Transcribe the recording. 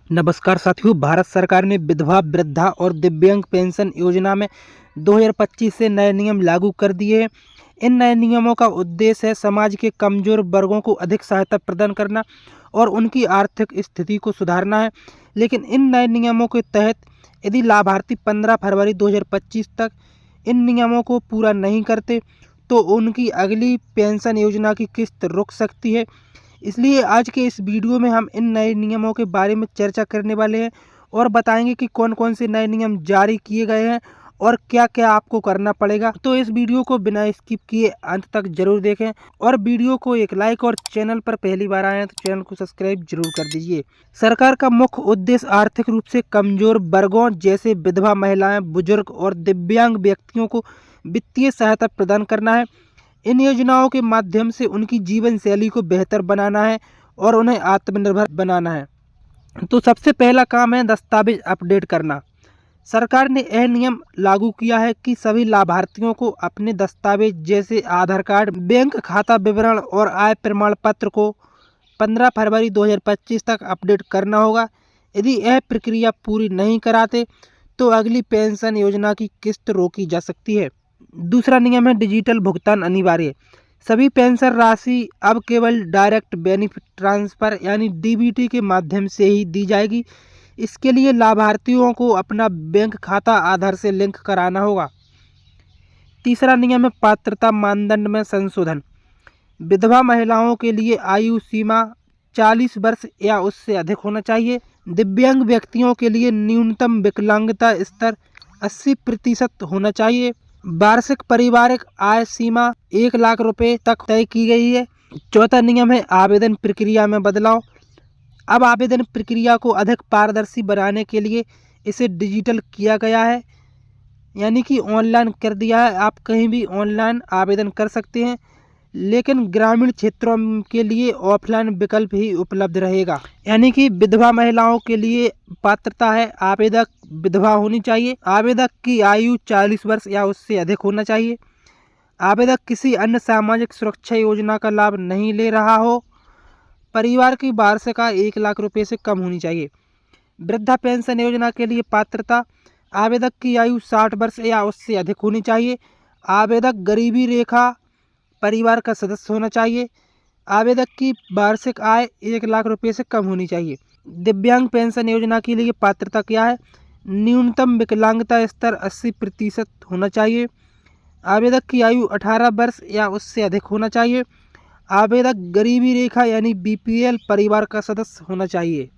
नमस्कार साथियों। भारत सरकार ने विधवा, वृद्धा और दिव्यांग पेंशन योजना में 2025 से नए नियम लागू कर दिए हैं। इन नए नियमों का उद्देश्य है समाज के कमजोर वर्गों को अधिक सहायता प्रदान करना और उनकी आर्थिक स्थिति को सुधारना है। लेकिन इन नए नियमों के तहत यदि लाभार्थी 15 फरवरी 2025 तक इन नियमों को पूरा नहीं करते तो उनकी अगली पेंशन योजना की किस्त रुक सकती है। इसलिए आज के इस वीडियो में हम इन नए नियमों के बारे में चर्चा करने वाले हैं और बताएंगे कि कौन कौन से नए नियम जारी किए गए हैं और क्या क्या आपको करना पड़ेगा। तो इस वीडियो को बिना स्किप किए अंत तक जरूर देखें और वीडियो को एक लाइक और चैनल पर पहली बार आए हैं तो चैनल को सब्सक्राइब जरूर कर दीजिए। सरकार का मुख्य उद्देश्य आर्थिक रूप से कमजोर वर्गों जैसे विधवा महिलाएं, बुजुर्ग और दिव्यांग व्यक्तियों को वित्तीय सहायता प्रदान करना है। इन योजनाओं के माध्यम से उनकी जीवन शैली को बेहतर बनाना है और उन्हें आत्मनिर्भर बनाना है। तो सबसे पहला काम है दस्तावेज अपडेट करना। सरकार ने यह नियम लागू किया है कि सभी लाभार्थियों को अपने दस्तावेज जैसे आधार कार्ड, बैंक खाता विवरण और आय प्रमाण पत्र को 15 फरवरी 2025 तक अपडेट करना होगा। यदि यह प्रक्रिया पूरी नहीं कराते तो अगली पेंशन योजना की किस्त रोकी जा सकती है। दूसरा नियम है डिजिटल भुगतान अनिवार्य। सभी पेंशन राशि अब केवल डायरेक्ट बेनिफिट ट्रांसफर यानी डीबीटी के माध्यम से ही दी जाएगी। इसके लिए लाभार्थियों को अपना बैंक खाता आधार से लिंक कराना होगा। तीसरा नियम है पात्रता मानदंड में संशोधन। विधवा महिलाओं के लिए आयु सीमा 40 वर्ष या उससे अधिक होना चाहिए। दिव्यांग व्यक्तियों के लिए न्यूनतम विकलांगता स्तर 80% होना चाहिए। वार्षिक पारिवारिक आय सीमा 1 लाख रुपए तक तय की गई है। चौथा नियम है आवेदन प्रक्रिया में बदलाव। अब आवेदन प्रक्रिया को अधिक पारदर्शी बनाने के लिए इसे डिजिटल किया गया है, यानी कि ऑनलाइन कर दिया है। आप कहीं भी ऑनलाइन आवेदन कर सकते हैं, लेकिन ग्रामीण क्षेत्रों के लिए ऑफलाइन विकल्प ही उपलब्ध रहेगा। यानी कि विधवा महिलाओं के लिए पात्रता है आवेदक विधवा होनी चाहिए। आवेदक की आयु 40 वर्ष या उससे अधिक होना चाहिए। आवेदक किसी अन्य सामाजिक सुरक्षा योजना का लाभ नहीं ले रहा हो। परिवार की वार्षिक आय 1 लाख रुपए से कम होनी चाहिए। वृद्धा पेंशन योजना के लिए पात्रता आवेदक की आयु 60 वर्ष या उससे अधिक होनी चाहिए। आवेदक गरीबी रेखा परिवार का सदस्य होना चाहिए। आवेदक की वार्षिक आय 1 लाख रुपए से कम होनी चाहिए। दिव्यांग पेंशन योजना के लिए पात्रता क्या है? न्यूनतम विकलांगता स्तर 80% होना चाहिए। आवेदक की आयु 18 वर्ष या उससे अधिक होना चाहिए। आवेदक गरीबी रेखा यानी बीपीएल परिवार का सदस्य होना चाहिए।